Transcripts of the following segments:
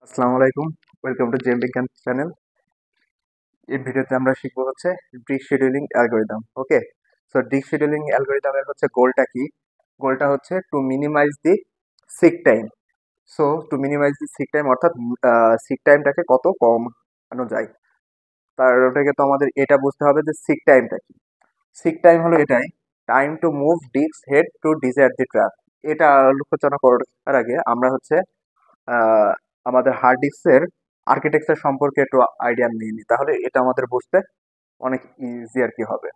আসসালামু আলাইকুম। Welcome to জেম বিজ্ঞান চ্যানেল। এই ভিডিওতে আমরা শিখবো হচ্ছে disk scheduling algorithm. Okay, so disk scheduling অ্যালগরিদমের হচ্ছে গোলটা কি? গোলটা হচ্ছে to minimize the seek time. So to minimize the seek time অর্থাৎ সিক টাইমটাকে কত কমানো যায়। তার ওটাকে তো আমাদের এটা বুঝতে হবে যে সিক টাইমটা কি। সিক টাইম হলো এটাই, time to move disk head to desire the track. এটা আলোচনা করার আগে আমরা হচ্ছে আহ, আমাদের হার্ড ডিস্কের আর্কিটেকচার সম্পর্কে একটু আইডিয়া নিয়ে নিই, তাহলে এটা আমাদের বুঝতে অনেক ইজি আর কি হবে।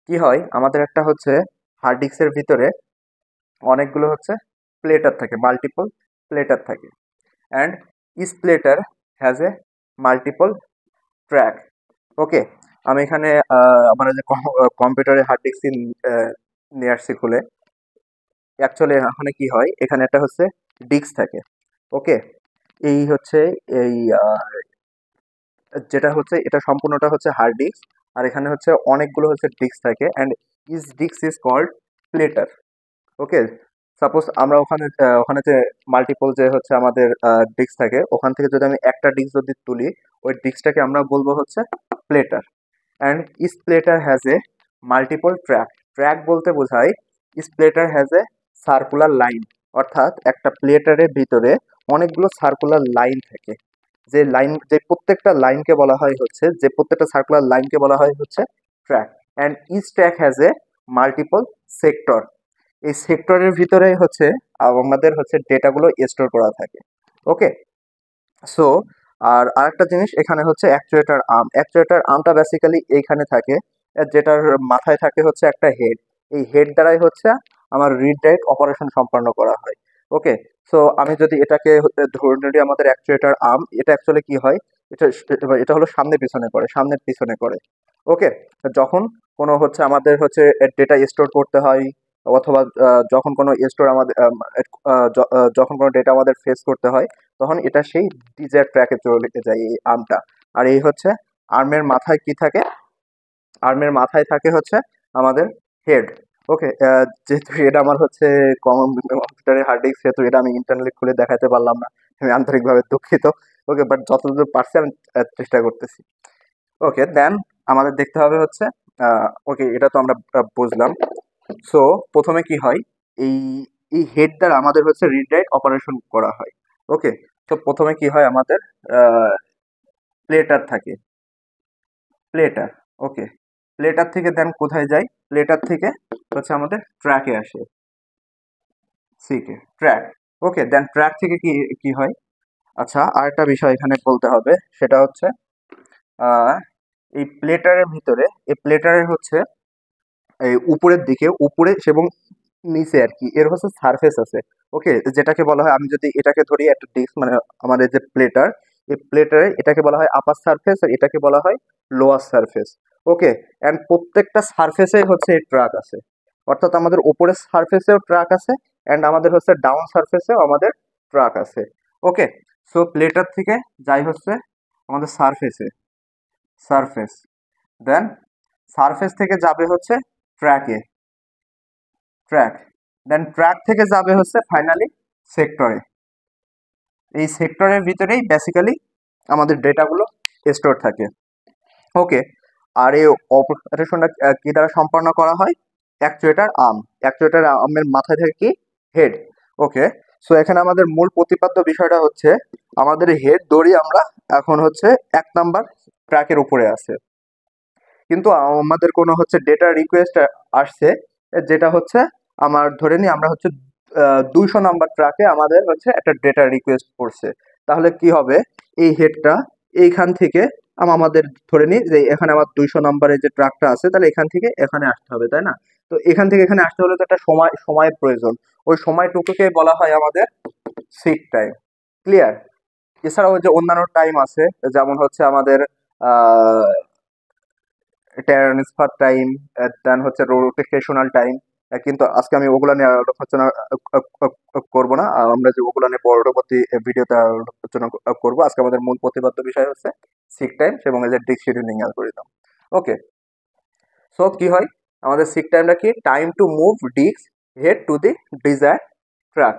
কি হয়, আমাদের একটা হচ্ছে হার্ড ডিস্কের ভিতরে অনেকগুলো হচ্ছে প্লেটার থাকে, মাল্টিপল প্লেটার থাকে, and each platter has a multiple track. Okay, আমি এখানে আমার যে কম্পিউটারে হার্ড ডিস্ক নিয়ে আসছি খুলে। অ্যাকচুয়ালি এখানে কি হয়, এখানে একটা হচ্ছে ডিস্ক থাকে। ওকে, এই হচ্ছে এই যেটা হচ্ছে এটা সম্পূর্ণটা হচ্ছে হার্ড ডিস্ক, আর এখানে হচ্ছে অনেকগুলো হচ্ছে ডিস্ক থাকে, and each disk is called platter. Okay, suppose আমরা ওখানে যে মাল্টিপল যে হচ্ছে আমাদের ডিস্ক থাকে, ওখান থেকে যদি আমি একটা ডিস্ক যদি তুলি, ওই ডিস্কটাকে আমরা বলবো হচ্ছে platter. And each platter has a multiple track. Track বলতে বোঝায় each platter has a circular line, অর্থাৎ একটা প্লেটারের ভিতরে অনেকগুলো সার্কুলার লাইন থাকে। যে প্রত্যেকটা লাইনকে বলা হয় হচ্ছে, যে প্রত্যেকটা সার্কুলার লাইনকে বলা হয় হচ্ছে track. And each track has a multiple sector. এই সেক্টরের ভিতরে হচ্ছে আমাদের হচ্ছে ডেটাগুলো স্টোর করা থাকে। ওকে, সো আর আরেকটা জিনিস এখানে হচ্ছে অ্যাকচুয়েটর আর্ম। অ্যাকচুয়েটর আর্মটা বেসিক্যালি এইখানে থাকে, যেটার মাথায় থাকে হচ্ছে একটা হেড। এই হেড দ্বারাই হচ্ছে আমার রিড রাইট অপারেশন সম্পন্ন করা হয়। ওকে, সো আমি যদি এটাকে ধরে নিই আমাদের অ্যাকচুয়েটর আর্ম, এটা অ্যাকচুয়ালি কি হয়, এটা এটা হলো সামনে পিছনে করে, সামনের পিছনে করে। ওকে, যখন কোনো হচ্ছে আমাদের হচ্ছে ডেটা স্টোর করতে হয়, অথবা যখন কোনো স্টোর আমাদের যখন কোনো ডেটা আমাদের ফেস করতে হয়, তখন এটা সেই ডিজায়ার ট্র্যাকে চলে যায় এই আর্মটা। আর এই হচ্ছে আর্মের মাথায় কি থাকে, আর্মের মাথায় থাকে হচ্ছে আমাদের হেড। ওকে, যেহেতু এটা আমার হচ্ছে কম্পিউটারের হার্ড ডিস্ক, সেহেতু এটা আমি ইন্টারনালি খুলে দেখাতে পারলাম না, আমি আন্তরিকভাবে দুঃখিত। ওকে, বাট যতদূর পারছি আমি চেষ্টা করতেছি। ওকে, দেন আমাদের দেখতে হবে হচ্ছে ওকে, এটা তো আমরা বুঝলাম। সো প্রথমে কি হয়, এই এই হেড দ্বারা আমাদের হচ্ছে রিড রাইট অপারেশন করা হয়। ওকে, তো প্রথমে কি হয়, আমাদের প্লেটার থাকে, প্লেটার। ওকে, প্লেটার থেকে দেন কোথায় যায়, প্লেটার থেকে হচ্ছে আমাদের ট্র্যাকে আসে, সিকে ট্র্যাক। ওকে, দেন ট্র্যাক থেকে কি কি হয়। আচ্ছা, আরেকটা বিষয় এখানে বলতে হবে, সেটা হচ্ছে আহ, এই প্লেটারের ভিতরে, এই প্লেটারের হচ্ছে এই উপরের দিকে, উপরে এবং নিচে আর কি এর হচ্ছে সারফেস আছে। ওকে, যেটাকে বলা হয়, আমি যদি এটাকে ধরি একটা ডিস্ক, মানে আমাদের যে প্লেটার, এই প্লেটারে এটাকে বলা হয় আপার সারফেস, আর এটাকে বলা হয় লোয়ার সারফেস। ওকে, এন্ড প্রত্যেকটা সারফেসে হচ্ছে এই ট্রাক আছে, অর্থাৎ আমাদের উপরের সারফেসেও ট্রাক আছে, এন্ড আমাদের হচ্ছে ডাউন সারফেসেও আমাদের ট্রাক আছে। ওকে, সো প্লেটার থেকে যাই হচ্ছে আমাদের সারফেসে, সারফেস, দেন সারফেস থেকে যাবে হচ্ছে ট্র্যাকে, ট্র্যাক, দেন ট্র্যাক থেকে যাবে হচ্ছে ফাইনালি সেক্টরে। এই সেক্টরের ভিতরেই বেসিক্যালি আমাদের ডেটাগুলো স্টোর থাকে। ওকে, আর এই অপারেশনটা কি দ্বারা সম্পন্ন করা হয়, অ্যাকচুয়েটার আর্ম। অ্যাকচুয়েটার আর্মের মাথায় থাকে কি, হেড। ওকে, সো এখানে আমাদের মূল প্রতিপাদ্য বিষয়টা হচ্ছে আমাদের হেড দড়ি আমরা এখন হচ্ছে 1 নাম্বার ট্র্যাকের উপরে আছে, কিন্তু আমাদের কোনো হচ্ছে ডেটা রিকোয়েস্ট আসছে, যেটা হচ্ছে আমার ধরে নিই আমরা হচ্ছে 200 নাম্বার ট্রাকে আমাদের হচ্ছে একটা ডেটা রিকোয়েস্ট করছে। তাহলে কি হবে, এই হেডটা এইখান থেকে আমাদের ধরে নিই যে এখানে আমার 200 নাম্বারের যে ট্রাকটা আছে, তাহলে এখান থেকে এখানে আসতে হবে, তাই না? তো এখান থেকে এখানে আসতে হলে তো একটা সময়ের প্রয়োজন। ওই সময়টুকুকে বলা হয় আমাদের সিক টাইম। ক্লিয়ার? এছাড়াও যে অন্যান্য টাইম আছে, যেমন হচ্ছে আমাদের আহ ট্রান্সফার টাইম, দেন হচ্ছে রোটেশনাল টাইম। কিন্তু আজকে আমি ওগুলা নিয়ে আলোচনা করব না, আমরা যে ওগুলা নিয়ে পরবর্তী ভিডিওতে আলোচনা করব। আজকে আমাদের মূল প্রতিপাদ্য বিষয় হচ্ছে সিক টাইম এবং এই যে disk scheduling algorithm. Okay, so কি হয়, আমাদের সিক টাইমটা কি, time to move disk head to the desire track.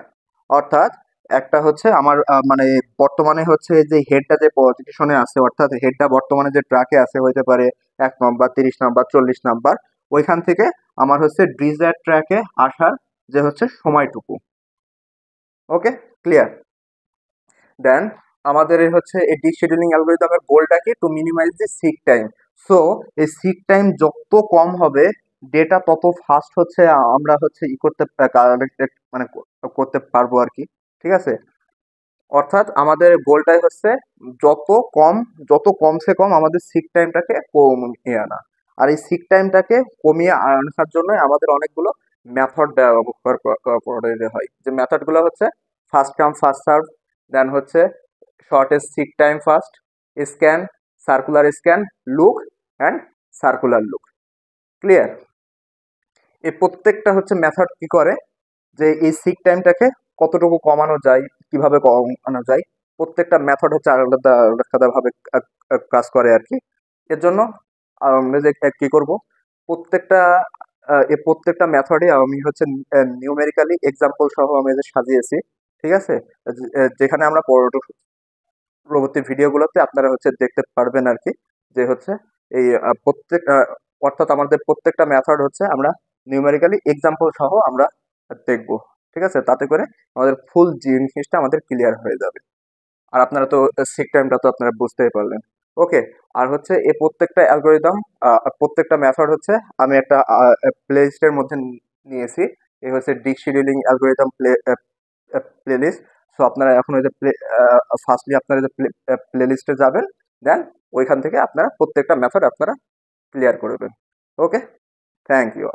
অর্থাৎ একটা হচ্ছে আমার মানে বর্তমানে হচ্ছে যে হেডটা যে পজিশনে আছে, অর্থাৎ হেডটা বর্তমানে যে ট্রাকে আছে, হইতে পারে 1 নম্বর, 30 নম্বর, 40 নম্বর, ওইখান থেকে আমার হচ্ছে ডিজায়ার ট্র্যাকে আসার যে হচ্ছে সময়টুকু। ওকে, ক্লিয়ার? দেন আমাদের এই হচ্ছে এই ডিশ শিডিউলিং অ্যালগোরিদমের গোলটা কি, two minimize the seek time. So এই সিক টাইম যত কম হবে, ডেটা তত ফাস্ট হচ্ছে আমরা হচ্ছে করতে মানে করতে পারবো আর কি। ঠিক আছে, অর্থাৎ আমাদের গোলটাই হচ্ছে যত কম, যত কমসে কম আমাদের সিক টাইমটাকে কমিয়ে আনা। আর এই সিক টাইমটাকে কমিয়ে আনার জন্য আমাদের অনেকগুলো মেথড ব্যবহার করে হয়। যে মেথডগুলো হচ্ছে first come first serve, then হচ্ছে shortest seek time first, scan, circular scan, look and circular look. Clear? এই প্রত্যেকটা হচ্ছে মেথড কি করে, যে এই সিক টাইমটাকে কতটুকু কমানো যায়, কিভাবে কমানো যায়, প্রত্যেকটা মেথড হচ্ছে আলাদা আলাদা ভাবে কাজ করে আর কি। এর জন্য আমরা যে কি করব, প্রত্যেকটা এই প্রত্যেকটা মেথডে আমি হচ্ছে নিউমেরিক্যালি এক্সাম্পল সহ আমি যে সাজিয়েছি। ঠিক আছে, যেখানে আমরা পরবর্তী ভিডিওগুলোতে আপনারা হচ্ছে দেখতে পারবেন আর কি, যে হচ্ছে এই প্রত্যেক অর্থাৎ আমাদের প্রত্যেকটা মেথড হচ্ছে আমরা নিউমেরিক্যালি এক্সাম্পল সহ আমরা দেখব। ঠিক আছে, তাতে করে আমাদের ফুল জিনিসটা আমাদের ক্লিয়ার হয়ে যাবে। আর আপনারা তো সিক টাইমটা তো আপনারা বুঝতেই পারলেন। ওকে, আর হচ্ছে এই প্রত্যেকটা অ্যালগোরিদম, প্রত্যেকটা মেথড হচ্ছে আমি একটা প্লে লিস্টের মধ্যে নিয়েছি। এই হচ্ছে disk scheduling algorithm playlist. So আপনারা এখন ওই যে ফার্স্টলি আপনারা যে প্লে লিস্টে যাবেন, দেন ওইখান থেকে আপনারা প্রত্যেকটা মেথড আপনারা ক্লিয়ার করবেন। ওকে, থ্যাংক ইউ।